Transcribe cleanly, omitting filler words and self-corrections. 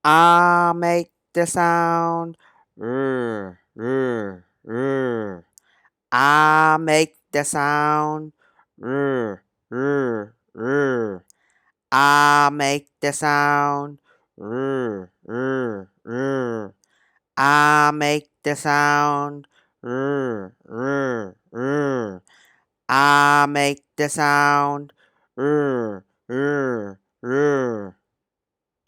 I make the sound. R, r, r. I make the sound. R, r, r. I make the sound. R, r, r. I make the sound. R, r, r. I make the sound. R, r, r.